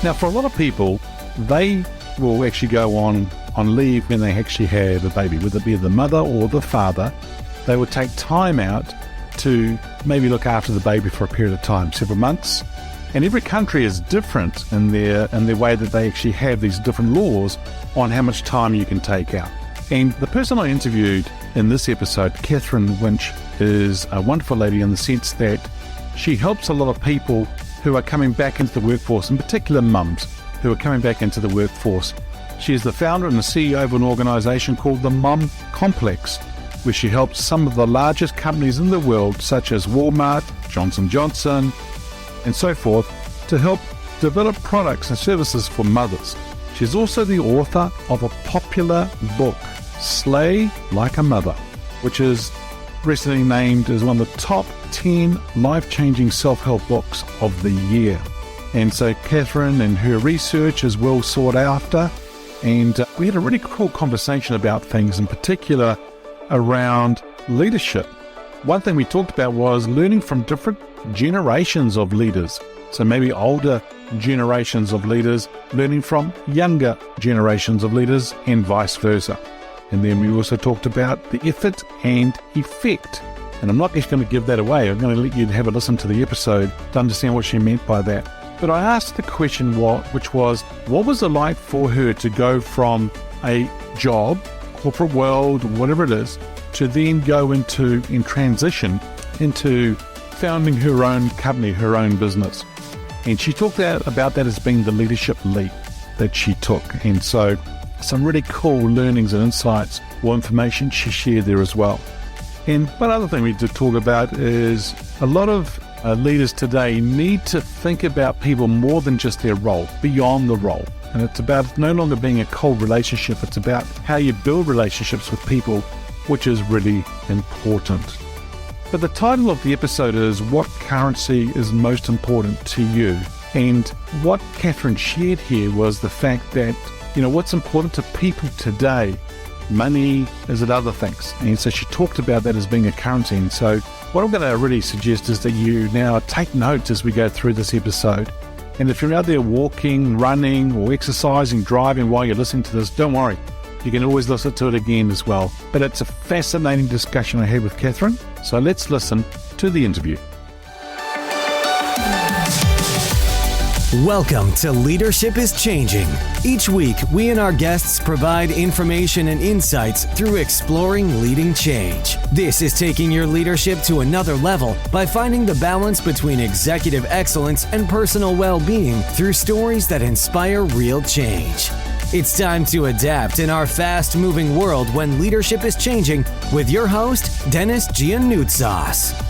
Now, for a lot of people, they will actually go on leave when they actually have a baby, whether it be the mother or the father. They will take time out to maybe look after the baby for a period of time, several months. And every country is different in their way that they actually have these different laws on how much time you can take out. And the person I interviewed in this episode, Katherine Wintsch, is a wonderful lady in the sense that she helps a lot of people who are coming back into the workforce, in particular mums who are coming back into the workforce. She is the founder and the CEO of an organization called the Mom Complex, where she helps some of the largest companies in the world, such as Walmart, Johnson & Johnson, and so forth, to help develop products and services for mothers. She's also the author of a popular book, Slay Like a Mother, which is recently named as one of the top 10 life-changing self-help books of the year. And so Katherine and her research is well sought after, and we had a really cool conversation about things, in particular around leadership. One thing we talked about was learning from different generations of leaders. So maybe older generations of leaders learning from younger generations of leaders and vice versa. And then we also talked about the effort and effect. And I'm not just going to give that away. I'm going to let you have a listen to the episode to understand what she meant by that. But I asked the question, which was, what was it like for her to go from a job, corporate world, whatever it is, to then go into and transition into founding her own company, her own business. And she talked about that as being the leadership leap that she took. And so some really cool learnings and insights or information she shared there as well. And one other thing we did talk about is a lot of leaders today need to think about people more than just their role, beyond the role. And it's about no longer being a cold relationship. It's about how you build relationships with people, which is really important. But the title of the episode is What Currency is Most Important to You? And what Katherine shared here was the fact that, what's important to people today, money, is it other things? And so she talked about that as being a currency. And so what I'm going to really suggest is that you now take notes as we go through this episode. And if you're out there walking, running, or exercising, driving while you're listening to this, don't worry. You can always listen to it again as well. But it's a fascinating discussion I had with Katherine. So let's listen to the interview. Welcome to Leadership is Changing. Each week, we and our guests provide information and insights through exploring leading change. This is taking your leadership to another level by finding the balance between executive excellence and personal well-being through stories that inspire real change. It's time to adapt in our fast-moving world when leadership is changing with your host, Dennis Giannoutsas.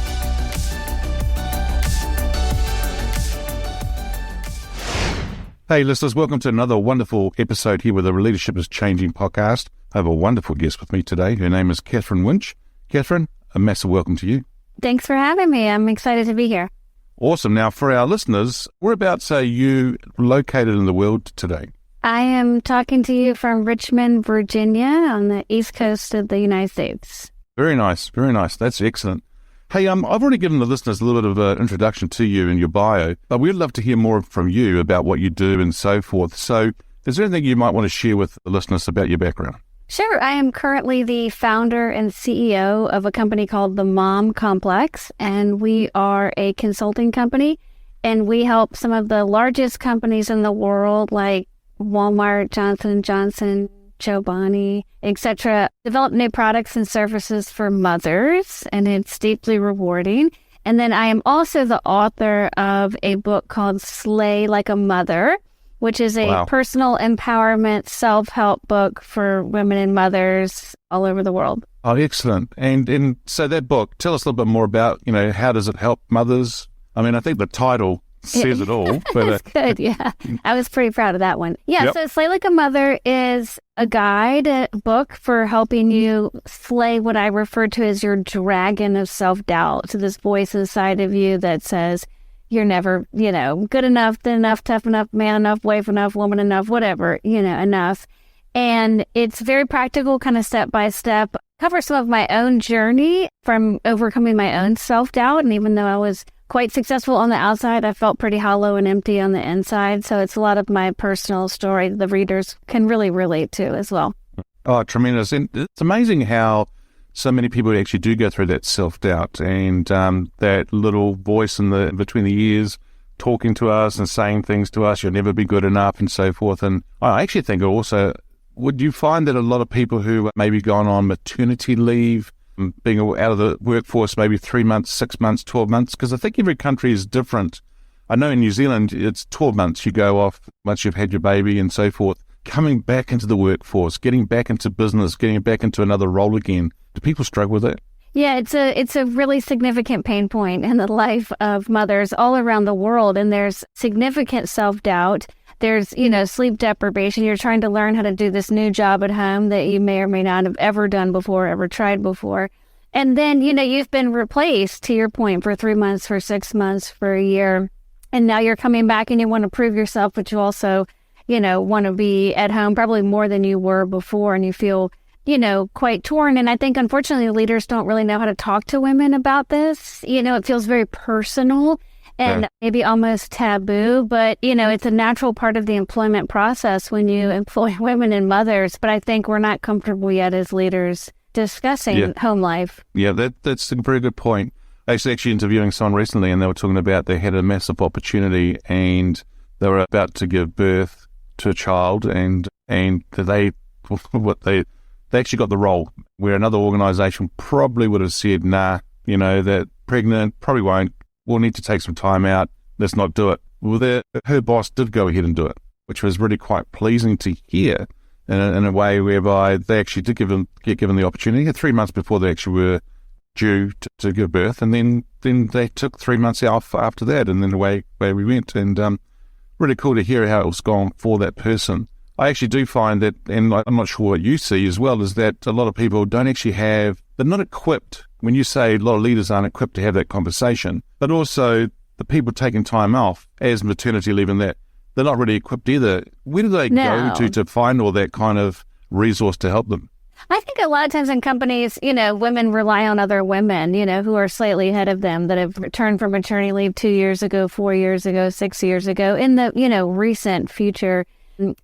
Hey listeners, welcome to another wonderful episode here with the Leadership is Changing podcast. I have a wonderful guest with me today. Her name is Katherine Wintsch. Katherine, a massive welcome to you. Thanks for having me. I'm excited to be here. Awesome. Now for our listeners, whereabouts are you located in the world today? I am talking to you from Richmond, Virginia on the east coast of the United States. Very nice. Very nice. That's excellent. Hey, I've already given the listeners a little bit of an introduction to you and your bio, but we'd love to hear more from you about what you do and so forth. So is there anything you might want to share with the listeners about your background? Sure. I am currently the founder and CEO of a company called the Mom Complex, and we are a consulting company, and we help some of the largest companies in the world like Walmart, Johnson & Johnson, Chobani, etc., develop new products and services for mothers, and it's deeply rewarding. And then I am also the author of a book called Slay Like a Mother, which is a personal empowerment self-help book for women and mothers all over the world. Oh, excellent. And so that book, tell us a little bit more about, how does it help mothers? I mean, I think the title says it all. But it's good, yeah. I was pretty proud of that one. Yeah, So Slay Like a Mother is a guide, a book for helping you slay what I refer to as your dragon of self-doubt. So this voice inside of you that says, you're never, good enough, thin enough, tough enough, man enough, wife enough, woman enough, whatever, enough. And it's very practical, kind of step by step. Cover some of my own journey from overcoming my own self-doubt. And even though I was quite successful on the outside. I felt pretty hollow and empty on the inside. So it's a lot of my personal story the readers can really relate to as well. Oh, tremendous. And it's amazing how so many people actually do go through that self-doubt and that little voice in between the ears talking to us and saying things to us, you'll never be good enough and so forth. And I actually think also, would you find that a lot of people who maybe gone on maternity leave, being out of the workforce maybe 3 months, 6 months, 12 months, because I think every country is different. I know in New Zealand, it's 12 months you go off once you've had your baby and so forth. Coming back into the workforce, getting back into business, getting back into another role again. Do people struggle with it? Yeah, it's a really significant pain point in the life of mothers all around the world. And there's significant self-doubt. There's, sleep deprivation. You're trying to learn how to do this new job at home that you may or may not have ever done before, ever tried before. And then, you've been replaced, to your point, for 3 months, for 6 months, for a year. And now you're coming back and you want to prove yourself, but you also, want to be at home probably more than you were before. And you feel quite torn. And I think, unfortunately, leaders don't really know how to talk to women about this. It feels very personal and maybe almost taboo, but, it's a natural part of the employment process when you employ women and mothers. But I think we're not comfortable yet as leaders discussing home life. Yeah, that's a very good point. I was actually interviewing someone recently and they were talking about they had a massive opportunity and they were about to give birth to a child and they actually got the role where another organization probably would have said, nah, that pregnant, probably won't, we'll need to take some time out, let's not do it. Well, her boss did go ahead and do it, which was really quite pleasing to hear in a way whereby they actually did get given the opportunity 3 months before they actually were due to give birth. And then they took 3 months off after that, and then away we went. And really cool to hear how it was gone for that person. I actually do find that, and I'm not sure what you see as well, is that a lot of people don't actually they're not equipped. When you say a lot of leaders aren't equipped to have that conversation, but also the people taking time off as maternity leave and that, they're not really equipped either. Where do they go to find all that kind of resource to help them? I think a lot of times in companies, women rely on other women, who are slightly ahead of them that have returned from maternity leave 2 years ago, 4 years ago, 6 years ago, in the, recent future.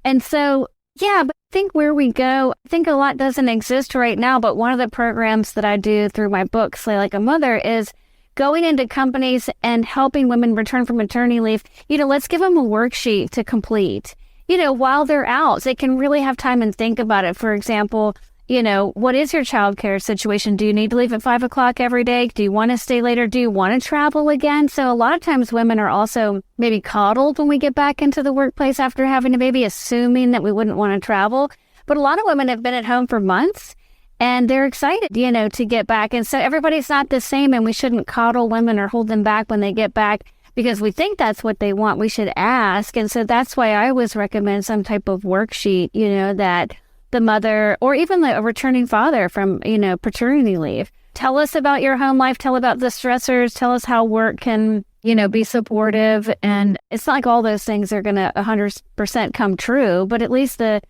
And so, but I think where we go, I think a lot doesn't exist right now, but one of the programs that I do through my book, Slay Like a Mother, is going into companies and helping women return from maternity leave. Let's give them a worksheet to complete, while they're out, so they can really have time and think about it. For example, what is your childcare situation? Do you need to leave at 5 o'clock every day? Do you want to stay later? Do you want to travel again? So a lot of times women are also maybe coddled when we get back into the workplace after having a baby, assuming that we wouldn't want to travel. But a lot of women have been at home for months and they're excited, to get back. And so everybody's not the same, and we shouldn't coddle women or hold them back when they get back because we think that's what they want. We should ask. And so that's why I always recommend some type of worksheet, that the mother or even a returning father from, paternity leave. Tell us about your home life. Tell about the stressors. Tell us how work can, be supportive. And it's not like all those things are going to 100% come true, but at least the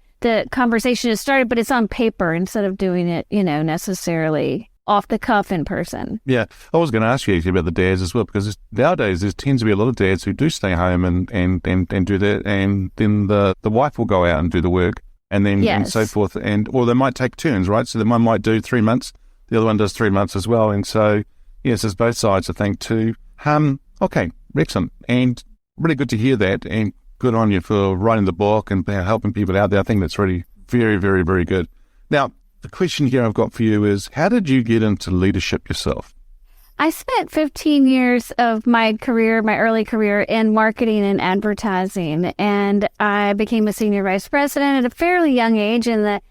conversation is started, but it's on paper instead of doing it, necessarily off the cuff in person. Yeah. I was going to ask you actually about the dads as well, because nowadays there tends to be a lot of dads who do stay home and do that. And then the wife will go out and do the work. And then and so forth, or they might take turns, right? So the one might do 3 months, the other one does 3 months as well, and so yes, there's both sides I think too. Okay, excellent, and really good to hear that, and good on you for writing the book and helping people out there. I think that's really very, very, very good. Now, the question here I've got for you is, how did you get into leadership yourself? I spent 15 years of my early career in marketing and advertising, and I became a senior vice president at a fairly young age in the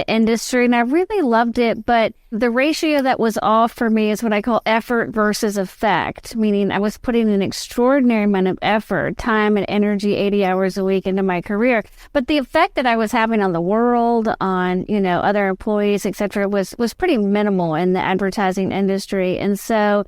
industry, and I really loved it. But the ratio that was off for me is what I call effort versus effect, meaning I was putting an extraordinary amount of effort, time and energy, 80 hours a week into my career. But the effect that I was having on the world, on, other employees, etc., was pretty minimal in the advertising industry. And so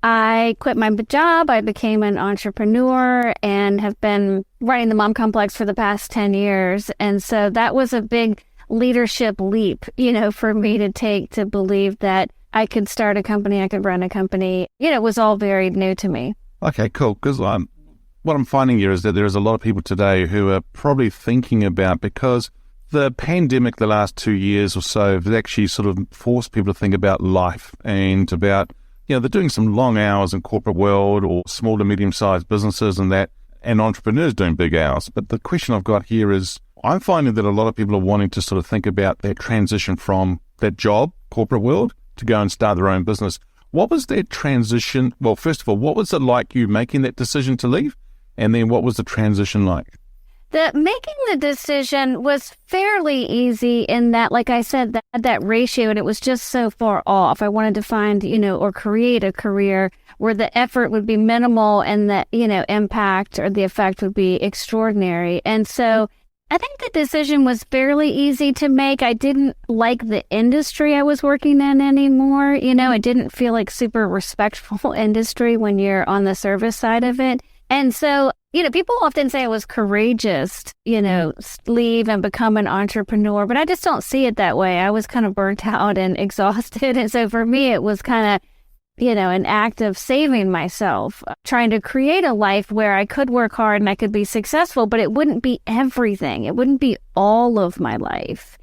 I quit my job. I became an entrepreneur and have been running the Mom Complex for the past 10 years. And so that was a big leadership leap, for me to take, to believe that I could start a company, I could run a company. It was all very new to me. Okay, cool. Because what I'm finding here is that there's a lot of people today who are probably thinking about, because the pandemic the last 2 years or so has actually sort of forced people to think about life and about, they're doing some long hours in corporate world or small to medium-sized businesses and that, and entrepreneurs doing big hours. But the question I've got here is, I'm finding that a lot of people are wanting to sort of think about that transition from that job, corporate world, to go and start their own business. What was that transition? Well, first of all, what was it like you making that decision to leave? And then what was the transition like? Making the decision was fairly easy in that, like I said, that ratio, and it was just so far off. I wanted to find, or create a career where the effort would be minimal and the, impact or the effect would be extraordinary. And so I think the decision was fairly easy to make. I didn't like the industry I was working in anymore. It didn't feel like super respectful industry when you're on the service side of it. And so, people often say I was courageous, leave and become an entrepreneur, but I just don't see it that way. I was kind of burnt out and exhausted. And so for me, it was kind of, an act of saving myself, trying to create a life where I could work hard and I could be successful, but it wouldn't be everything. It wouldn't be all of my life.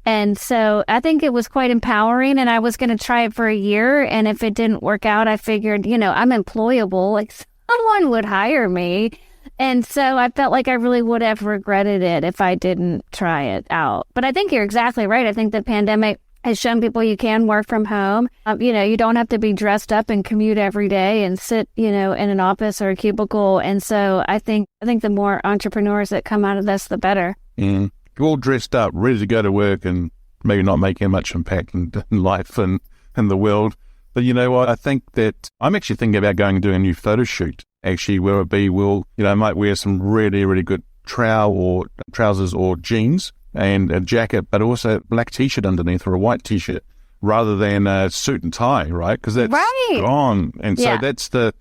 And so I think it was quite empowering, and I was going to try it for a year. And if it didn't work out, I figured, I'm employable. Like, someone would hire me. And so I felt like I really would have regretted it if I didn't try it out. But I think you're exactly right. I think the pandemic has shown people you can work from home. You don't have to be dressed up and commute every day and sit, in an office or a cubicle. And so I think the more entrepreneurs that come out of this, the better. You're all dressed up, ready to go to work and maybe not making much impact in life and in the world. But you know what? I think that I'm actually thinking about going and doing a new photo shoot. Actually, where it be, I might wear some really, really good trousers or jeans and a jacket, but also a black T-shirt underneath or a white T-shirt rather than a suit and tie, right? Because that's gone. And so that's the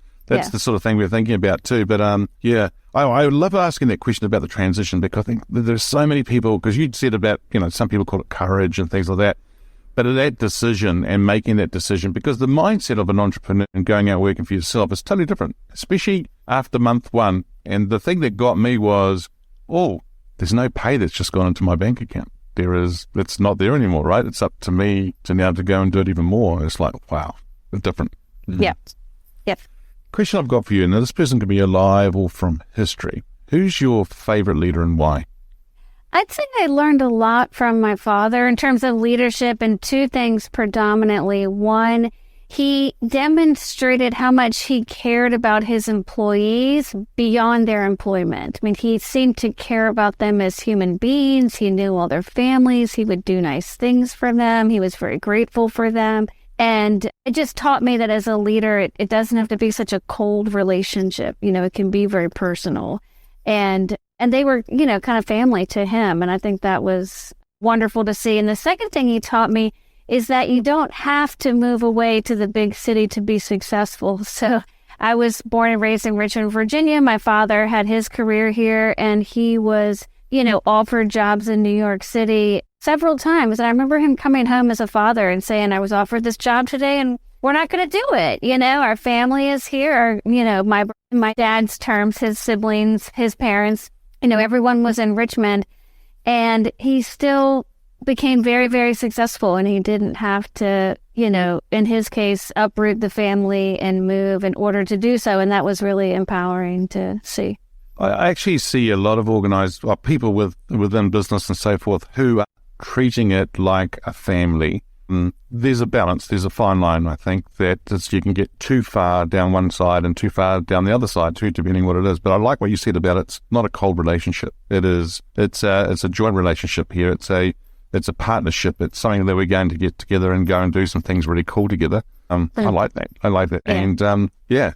sort of thing we're thinking about too. But I love asking that question about the transition, because I think there's so many people, because you said about, some people call it courage and things like that. But that decision and making that decision, because the mindset of an entrepreneur and going out working for yourself is totally different, especially after month one. And the thing that got me was, there's no pay that's just gone into my bank account. It's not there anymore, right? It's up to me to now to go and do it even more. It's like, wow, it's different. Yeah. Yep. Question I've got for you, now this person can be alive or from history. Who's your favorite leader and why? I'd say I learned a lot from my father in terms of leadership, and two things predominantly. One, he demonstrated how much he cared about his employees beyond their employment. I mean, he seemed to care about them as human beings. He knew all their families. He would do nice things for them. He was very grateful for them. And it just taught me that as a leader, it doesn't have to be such a cold relationship. It can be very personal. And they were, kind of family to him. And I think that was wonderful to see. And the second thing he taught me is that you don't have to move away to the big city to be successful. So I was born and raised in Richmond, Virginia. My father had his career here, and he was, offered jobs in New York City several times. And I remember him coming home as a father and saying, I was offered this job today and we're not going to do it. Our family is here. My dad's terms, his siblings, his parents, everyone was in Richmond, and he still became very, very successful, and he didn't have to, in his case, uproot the family and move in order to do so. And that was really empowering to see. I actually see a lot of organized people within business and so forth who are treating it like a family. There's a balance, there's a fine line, I think, that you can get too far down one side and too far down the other side too, depending what it is. But I like what you said about it's not a cold relationship. It's a joint relationship here. It's a partnership. It's something that we're going to get together and go and do some things really cool together. I like that. Yeah. And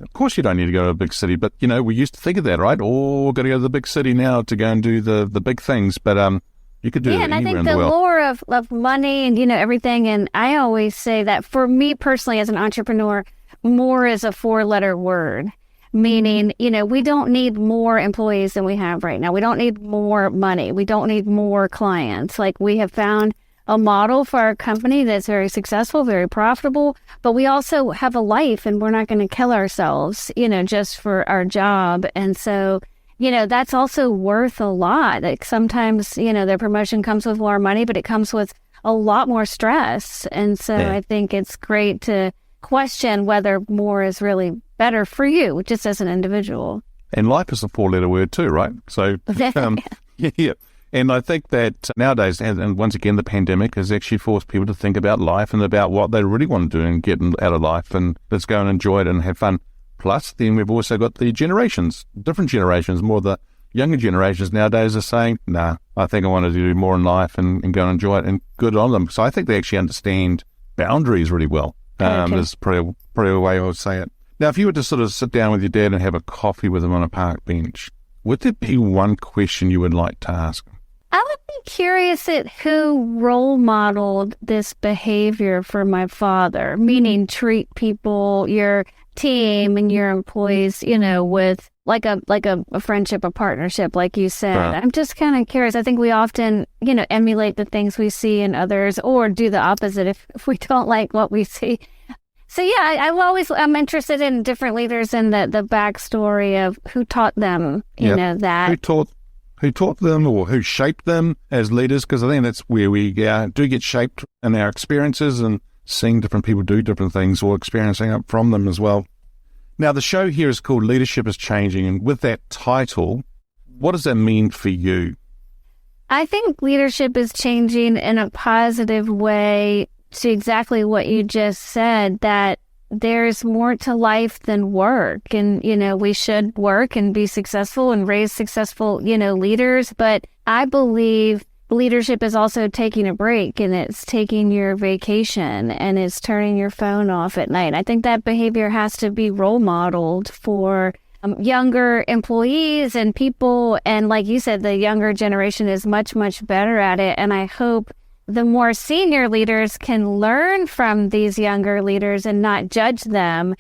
of course you don't need to go to a big city, but we used to think of that, right? Oh, we've got to go to the big city now to go and do the big things. But you could do it anywhere in the world. Yeah, and I think the lure of money and, everything. And I always say that for me personally as an entrepreneur, more is a 4-letter word, meaning, we don't need more employees than we have right now. We don't need more money. We don't need more clients. Like, we have found a model for our company that's very successful, very profitable, but we also have a life and we're not going to kill ourselves, just for our job. And so, that's also worth a lot. Like sometimes, the promotion comes with more money, but it comes with a lot more stress. And so I think it's great to question whether more is really better for you, just as an individual. And life is a four-letter word too, right? So, yeah. And I think that nowadays, and once again, the pandemic has actually forced people to think about life and about what they really want to do and get out of life, and let's go and enjoy it and have fun. Plus, then we've also got the generations, different generations, more the younger generations nowadays are saying, nah, I think I want to do more in life and go and enjoy it, and good on them. So I think they actually understand boundaries really well. Is probably a way I would say it. Now, if you were to sort of sit down with your dad and have a coffee with him on a park bench, would there be one question you would like to ask him? I would be curious at who role modeled this behavior for my father, meaning treat people, your team and your employees, with like a friendship, a partnership, like you said. I'm just kind of curious. I think we often, emulate the things we see in others or do the opposite if we don't like what we see. So yeah, I'm interested in different leaders and the backstory of who taught them, that. Who taught them or who shaped them as leaders, because I think that's where we do get shaped in our experiences and seeing different people do different things or experiencing it from them as well. Now, the show here is called Leadership is Changing, and with that title, what does that mean for you? I think leadership is changing in a positive way to exactly what you just said, that there's more to life than work. And, we should work and be successful and raise successful, leaders. But I believe leadership is also taking a break, and it's taking your vacation, and it's turning your phone off at night. I think that behavior has to be role modeled for younger employees and people. And like you said, the younger generation is much, much better at it. And I hope the more senior leaders can learn from these younger leaders and not judge them,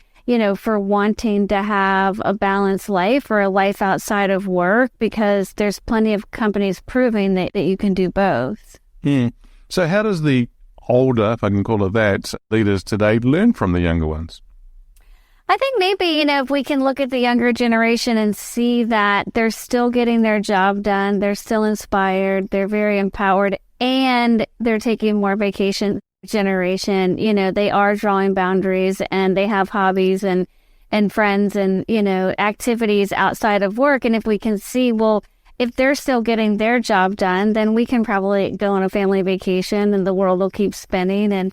for wanting to have a balanced life or a life outside of work, because there's plenty of companies proving that you can do both. So how does the older, if I can call it that, leaders today learn from the younger ones? I think maybe, if we can look at the younger generation and see that they're still getting their job done, they're still inspired, they're very empowered, and they're taking more vacation. Generation, they are drawing boundaries, and they have hobbies and friends and, activities outside of work. And if we can see, well, if they're still getting their job done, then we can probably go on a family vacation and the world will keep spinning. And,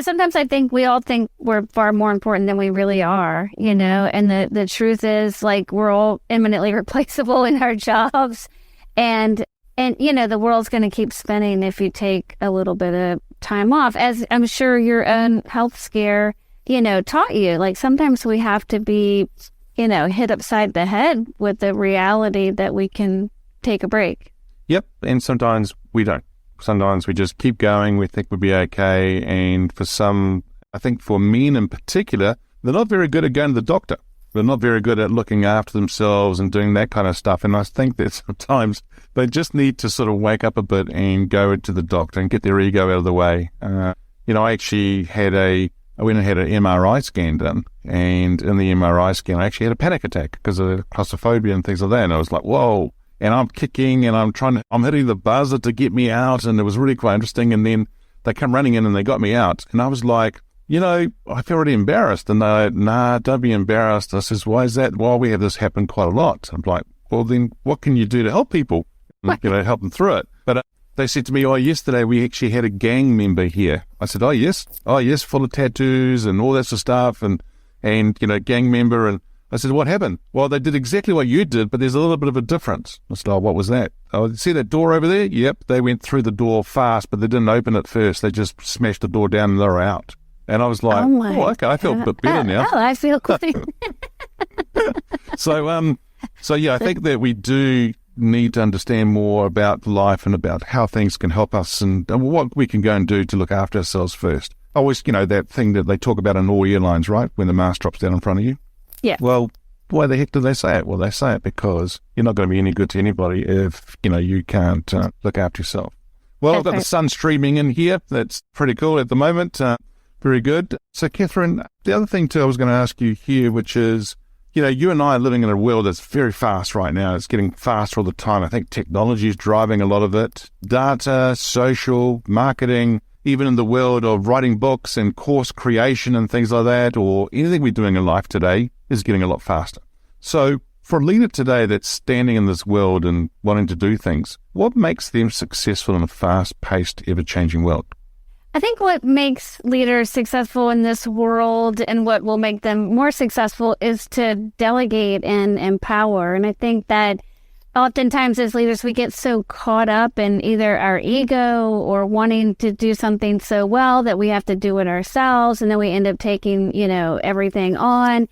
sometimes I think we all think we're far more important than we really are, and the truth is, like, we're all eminently replaceable in our jobs. And the world's going to keep spinning if you take a little bit of time off, as I'm sure your own health scare, taught you. Like, sometimes we have to be, hit upside the head with the reality that we can take a break. Yep. And sometimes we don't. Sometimes we just keep going. We think we'll be okay. And for some, I think for men in particular, they're not very good at going to the doctor. They're not very good at looking after themselves and doing that kind of stuff. And I think that sometimes they just need to sort of wake up a bit and go to the doctor and get their ego out of the way. I actually I went and had an MRI scan done. And in the MRI scan, I actually had a panic attack because of claustrophobia and things like that. And I was like, whoa. And I'm kicking and I'm hitting the buzzer to get me out. And it was really quite interesting. And then they come running in and they got me out. And I was like, I feel really embarrassed. And they're like, nah, don't be embarrassed. I says, why is that? Well, we have this happen quite a lot. I'm like, well, then what can you do to help people? Help them through it. But they said to me, yesterday we actually had a gang member here. I said, oh, yes, full of tattoos and all that sort of stuff. And gang member. And I said, what happened? Well, they did exactly what you did, but there's a little bit of a difference. I said, what was that? Oh, see that door over there? Yep. They went through the door fast, but they didn't open it first. They just smashed the door down and they were out. And I was like, okay, I feel a bit better now. I feel clean. So yeah, I think that we do need to understand more about life and about how things can help us and what we can go and do to look after ourselves first. Always, that thing that they talk about in all airlines, right? When the mask drops down in front of you. Yeah. Well, why the heck do they say it? Well, they say it because you're not going to be any good to anybody if, you can't look after yourself. Well, I've got the sun streaming in here. That's pretty cool at the moment. Very good. So, Katherine, the other thing too I was going to ask you here, which is, you and I are living in a world that's very fast right now. It's getting faster all the time. I think technology is driving a lot of it. Data, social, marketing, even in the world of writing books and course creation and things like that, or anything we're doing in life today is getting a lot faster. So for a leader today that's standing in this world and wanting to do things, what makes them successful in a fast-paced, ever-changing world? I think what makes leaders successful in this world and what will make them more successful is to delegate and empower. And I think that oftentimes as leaders, we get so caught up in either our ego or wanting to do something so well that we have to do it ourselves. And then we end up taking, everything on.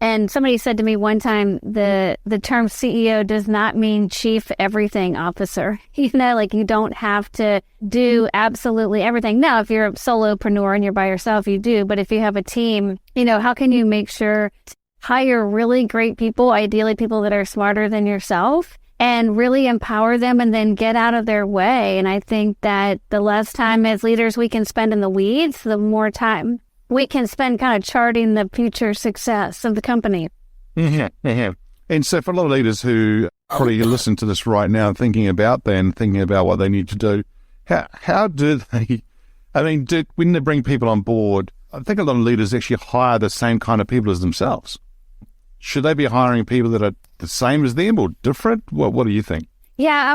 And somebody said to me one time, the term CEO does not mean chief everything officer. You don't have to do absolutely everything. Now, if you're a solopreneur and you're by yourself, you do. But if you have a team, how can you make sure to hire really great people, ideally people that are smarter than yourself, and really empower them and then get out of their way? And I think that the less time as leaders we can spend in the weeds, the more time we can spend kind of charting the future success of the company. Mm-hmm. And so for a lot of leaders who probably listen to this right now, thinking about what they need to do, how do they, when they bring people on board, I think a lot of leaders actually hire the same kind of people as themselves. Should they be hiring people that are the same as them or different? What do you think? Yeah,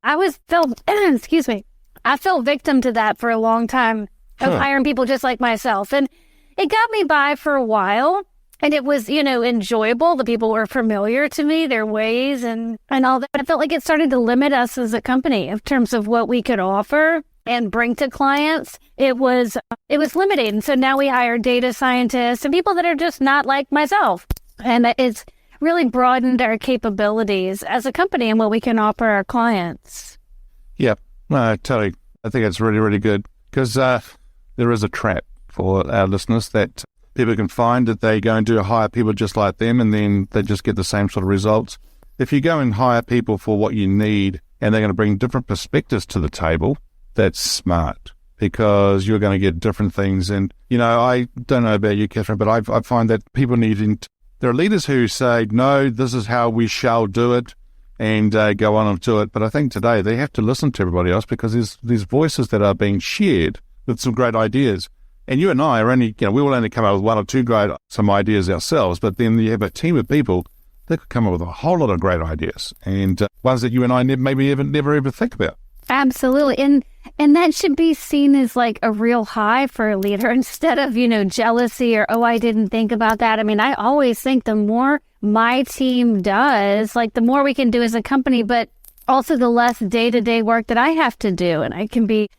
I was felt, excuse me, I fell victim to that for a long time of hiring people just like myself. And it got me by for a while. And it was, enjoyable. The people were familiar to me, their ways and all that. But I felt like it started to limit us as a company in terms of what we could offer and bring to clients. It was limiting. And so now we hire data scientists and people that are just not like myself. And it's really broadened our capabilities as a company and what we can offer our clients. Yeah, totally. I think it's really, really good because there is a trap for our listeners that people can find that they go and do hire people just like them and then they just get the same sort of results. If you go and hire people for what you need and they're going to bring different perspectives to the table, that's smart because you're going to get different things. And, I don't know about you, Katherine, but I find that people there are leaders who say, no, this is how we shall do it and go on and do it. But I think today they have to listen to everybody else because there's voices that are being shared with some great ideas. And you and I are only, we will only come up with one or two some ideas ourselves, but then you have a team of people that could come up with a whole lot of great ideas and ones that you and I never ever think about. Absolutely. And that should be seen as like a real high for a leader instead of, jealousy or, I didn't think about that. I always think the more my team does, like the more we can do as a company, but also the less day-to-day work that I have to do. And I can be,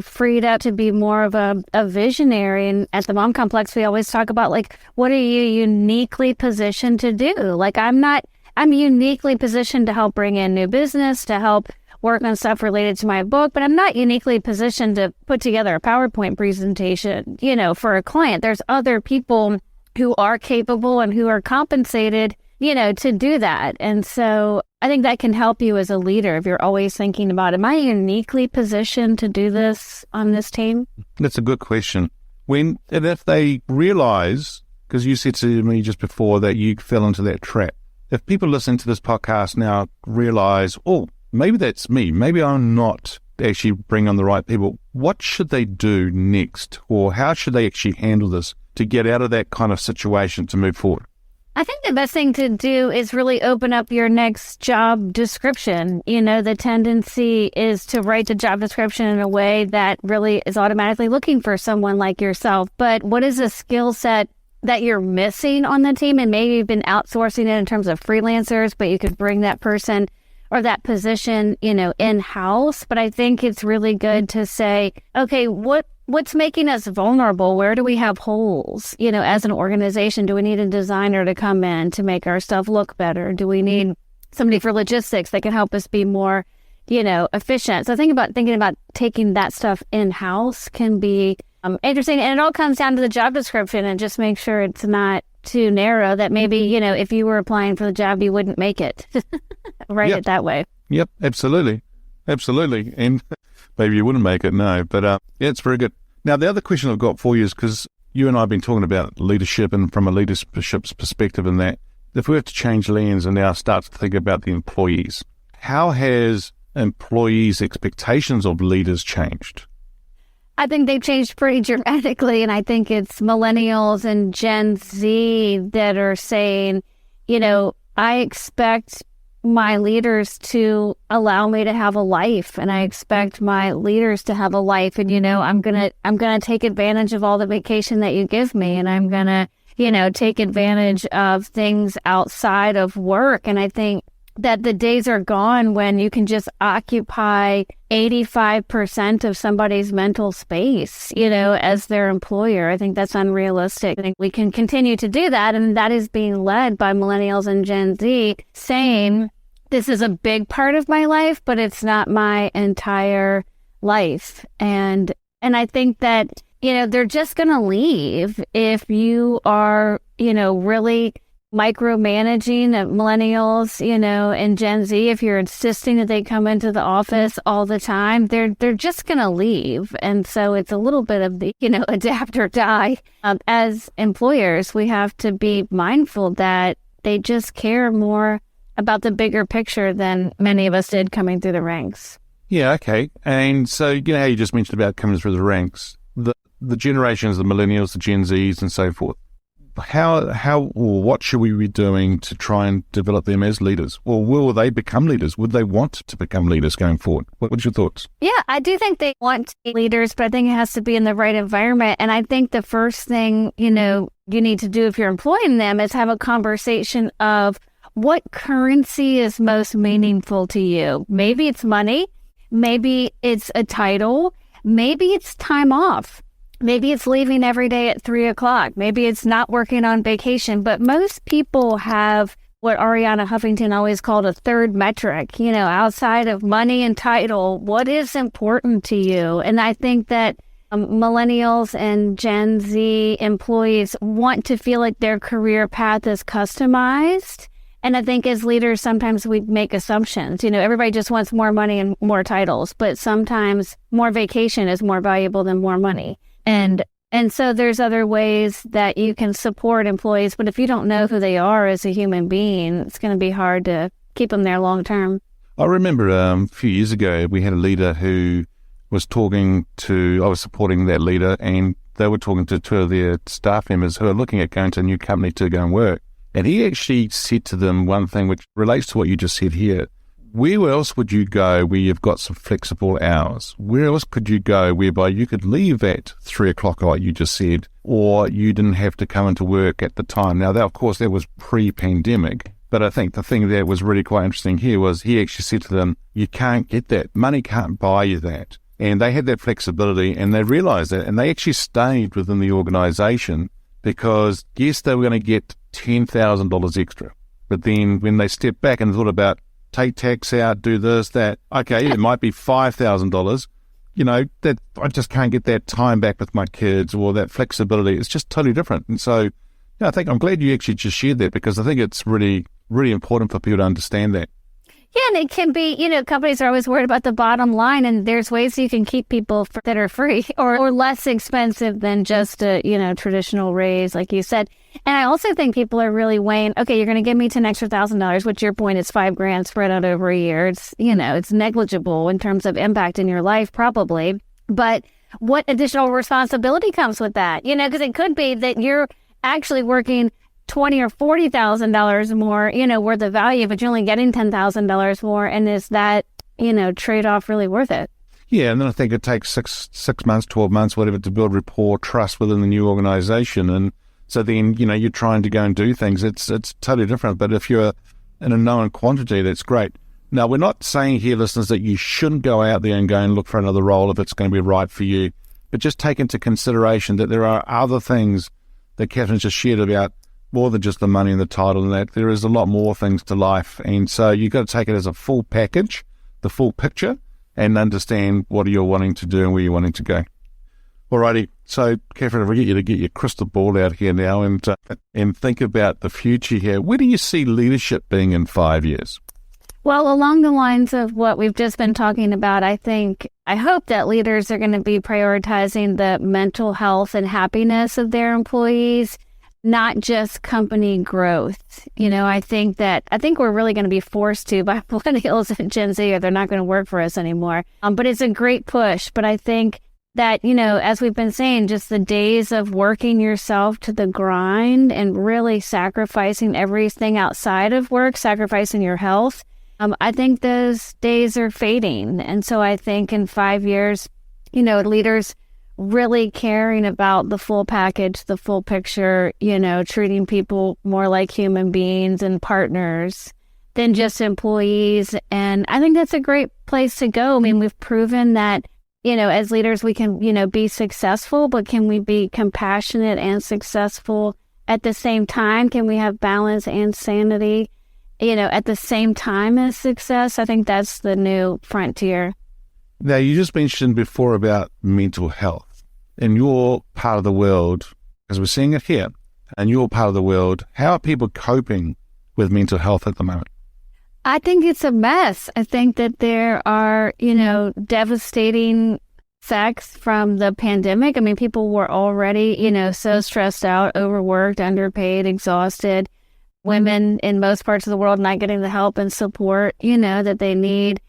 freed up to be more of a visionary. And at the Mom Complex, we always talk about like, what are you uniquely positioned to do? Like I'm uniquely positioned to help bring in new business, to help work on stuff related to my book, but I'm not uniquely positioned to put together a PowerPoint presentation, for a client. There's other people who are capable and who are compensated, to do that. And so I think that can help you as a leader if you're always thinking about, am I uniquely positioned to do this on this team? That's a good question. If they realize, because you said to me just before that you fell into that trap, if people listening to this podcast now realize, maybe that's me. Maybe I'm not actually bringing on the right people. What should they do next? Or how should they actually handle this to get out of that kind of situation to move forward? I think the best thing to do is really open up your next job description. The tendency is to write the job description in a way that really is automatically looking for someone like yourself. But what is a skill set that you're missing on the team? And maybe you've been outsourcing it in terms of freelancers, but you could bring that person or that position, in-house. But I think it's really good to say, okay, what's making us vulnerable? Where do we have holes? As an organization, do we need a designer to come in to make our stuff look better? Do we need somebody for logistics that can help us be more, efficient? So thinking about taking that stuff in-house can be interesting. And it all comes down to the job description and just make sure it's not too narrow that maybe, if you were applying for the job, you wouldn't make it. Write it that way. Yep, absolutely. absolutely. And maybe you wouldn't make it, no. But yeah, it's very good. Now, the other question I've got for you is, because you and I have been talking about leadership and from a leadership's perspective in that, if we have to change lens and now start to think about the employees, how has employees' expectations of leaders changed? I think they've changed pretty dramatically, and I think it's millennials and Gen Z that are saying, I expect my leaders to allow me to have a life, and I expect my leaders to have a life, and I'm gonna take advantage of all the vacation that you give me, and I'm gonna take advantage of things outside of work. And I think that the days are gone when you can just occupy 85% of somebody's mental space, as their employer. I think that's unrealistic. I think we can continue to do that, and that is being led by millennials and Gen Z saying, this is a big part of my life, but it's not my entire life. And I think that, they're just going to leave if you are, really micromanaging millennials, and Gen Z. If you're insisting that they come into the office all the time, they're just going to leave. And so it's a little bit of the, adapt or die. As employers, we have to be mindful that they just care more about the bigger picture than many of us did coming through the ranks. Yeah, okay. And so, how you just mentioned about coming through the ranks, the generations, the millennials, the Gen Zs and so forth, how or what should we be doing to try and develop them as leaders? Or will they become leaders? Would they want to become leaders going forward? What's your thoughts? Yeah, I do think they want to be leaders, but I think it has to be in the right environment. And I think the first thing, you need to do if you're employing them is have a conversation of what currency is most meaningful to you. Maybe it's money. Maybe it's a title. Maybe it's time off. Maybe it's leaving every day at 3:00. Maybe it's not working on vacation. But most people have what Arianna Huffington always called a third metric, outside of money and title. What is important to you? And I think that millennials and Gen Z employees want to feel like their career path is customized. And I think as leaders, sometimes we make assumptions. Everybody just wants more money and more titles, but sometimes more vacation is more valuable than more money. And so there's other ways that you can support employees, but if you don't know who they are as a human being, it's going to be hard to keep them there long term. I remember a few years ago, we had a leader who was I was supporting that leader, and they were talking to two of their staff members who are looking at going to a new company to go and work. And he actually said to them one thing which relates to what you just said here. Where else would you go where you've got some flexible hours? Where else could you go whereby you could leave at 3:00, like you just said, or you didn't have to come into work at the time? Now, that, of course, that was pre-pandemic. But I think the thing that was really quite interesting here was he actually said to them, you can't get that. Money can't buy you that. And they had that flexibility, and they realized that, and they actually stayed within the organization because, yes, they were going to get $10,000 extra. But then when they stepped back and thought about take tax out, do this, that, okay, it might be $5,000, that I just can't get that time back with my kids or that flexibility. It's just totally different. And so I think I'm glad you actually just shared that, because I think it's really, really important for people to understand that. Yeah, and it can be, companies are always worried about the bottom line, and there's ways you can keep people that are free or less expensive than just a, traditional raise, like you said. And I also think people are really weighing, okay, you're going to give me an extra $1,000, which your point is $5,000 spread out over a year. It's, it's negligible in terms of impact in your life, probably. But what additional responsibility comes with that? Because it could be that you're actually working $20,000 or $40,000 more, worth of value, but you're only getting $10,000 more. And is that, trade-off really worth it? Yeah, and then I think it takes six months, 12 months, whatever, to build rapport, trust within the new organization. And so then, you're trying to go and do things. It's totally different. But if you're in a known quantity, that's great. Now, we're not saying here, listeners, that you shouldn't go out there and go and look for another role if it's going to be right for you. But just take into consideration that there are other things that Katherine just shared about, more than just the money and the title, and that there is a lot more things to life. And so you've got to take it as a full package, the full picture, and understand what you're wanting to do and where you're wanting to go. Alrighty. So, Katherine, if I get you to get your crystal ball out here now and think about the future here, where do you see leadership being in 5 years? Well, along the lines of what we've just been talking about, I hope that leaders are going to be prioritizing the mental health and happiness of their employees, not just company growth. I think we're really going to be forced to by millennials and Gen Z, or they're not going to work for us anymore. But it's a great push. But I think that, as we've been saying, just the days of working yourself to the grind and really sacrificing everything outside of work, sacrificing your health, I think those days are fading. And so I think in 5 years, leaders really caring about the full package, the full picture, treating people more like human beings and partners than just employees. And I think that's a great place to go. I mean, we've proven that, as leaders, we can, be successful, but can we be compassionate and successful at the same time? Can we have balance and sanity, at the same time as success? I think that's the new frontier. Now, you just mentioned before about mental health. In your part of the world, as we're seeing it here, in your part of the world, how are people coping with mental health at the moment? I think it's a mess. I think that there are, devastating effects from the pandemic. I mean, people were already, so stressed out, overworked, underpaid, exhausted. Women in most parts of the world not getting the help and support, that they need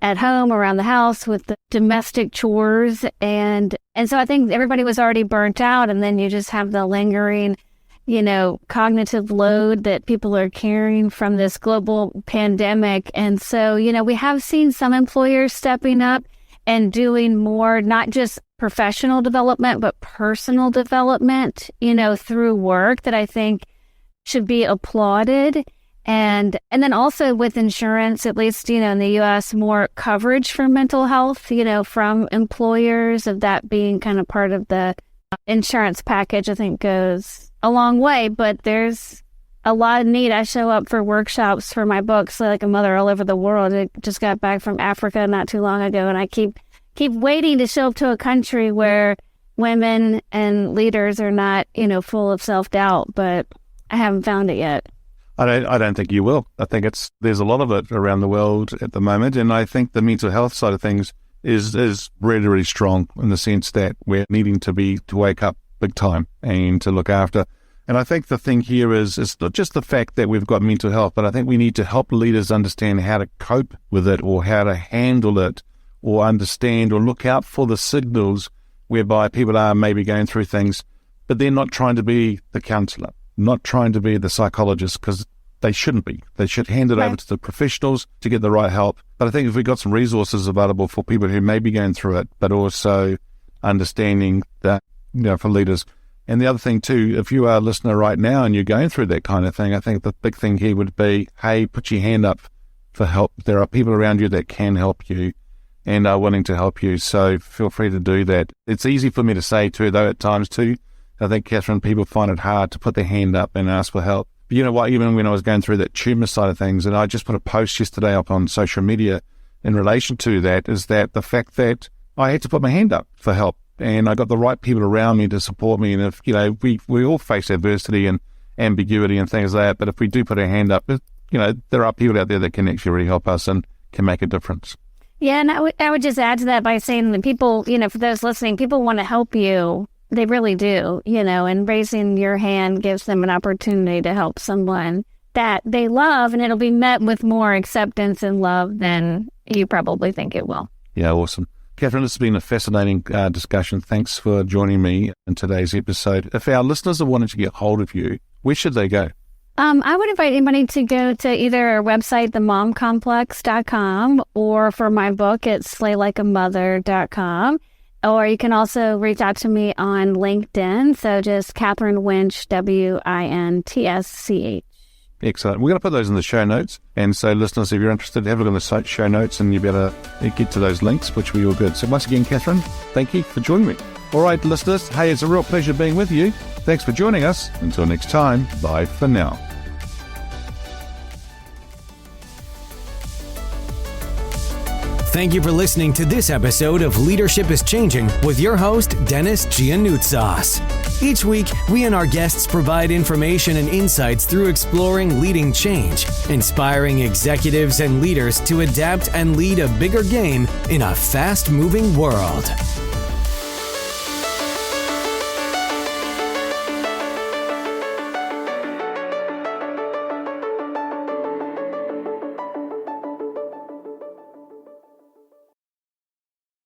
at home, around the house, with the domestic chores. And so I think everybody was already burnt out. And then you just have the lingering, cognitive load that people are carrying from this global pandemic. And so, we have seen some employers stepping up and doing more, not just professional development, but personal development, through work, that I think should be applauded. And then also with insurance, at least, in the U.S., more coverage for mental health, from employers, of that being kind of part of the insurance package, I think goes a long way. But there's a lot of need. I show up for workshops for my books, like a mother, all over the world. I just got back from Africa not too long ago, and I keep waiting to show up to a country where women and leaders are not, full of self-doubt, but I haven't found it yet. I don't think you will. I think there's a lot of it around the world at the moment, and I think the mental health side of things is really, really strong, in the sense that we're needing to wake up big time and to look after. And I think the thing here is not just the fact that we've got mental health, but I think we need to help leaders understand how to cope with it, or how to handle it, or understand or look out for the signals whereby people are maybe going through things, but they're not trying to be the counsellor, not trying to be the psychologist, because they shouldn't be. They should hand it over to the professionals to get the right help. But I think if we've got some resources available for people who may be going through it, but also understanding that, for leaders. And the other thing too, if you are a listener right now and you're going through that kind of thing, I think the big thing here would be, hey, put your hand up for help. There are people around you that can help you and are willing to help you. So feel free to do that. It's easy for me to say too, though, at times too. I think, Katherine, people find it hard to put their hand up and ask for help. But you know what, even when I was going through that tumor side of things, and I just put a post yesterday up on social media in relation to that, is that the fact that I had to put my hand up for help, and I got the right people around me to support me. And if, we all face adversity and ambiguity and things like that, but if we do put our hand up, there are people out there that can actually really help us and can make a difference. Yeah, and I would just add to that by saying that people, for those listening, people want to help you. They really do, and raising your hand gives them an opportunity to help someone that they love, and it'll be met with more acceptance and love than you probably think it will. Yeah, awesome. Katherine, this has been a fascinating discussion. Thanks for joining me in today's episode. If our listeners are wanting to get hold of you, where should they go? I would invite anybody to go to either our website, themomcomplex.com, or for my book, it's slaylikeamother.com. Or you can also reach out to me on LinkedIn. So just Katherine Wintsch, Wintsch. Excellent. We're going to put those in the show notes. And so listeners, if you're interested, have a look at the show notes and you'll be able to get to those links, which will be all good. So once again, Katherine, thank you for joining me. All right, listeners, hey, it's a real pleasure being with you. Thanks for joining us. Until next time, bye for now. Thank you for listening to this episode of Leadership is Changing with your host, Dennis Giannoutsas. Each week, we and our guests provide information and insights through exploring leading change, inspiring executives and leaders to adapt and lead a bigger game in a fast-moving world.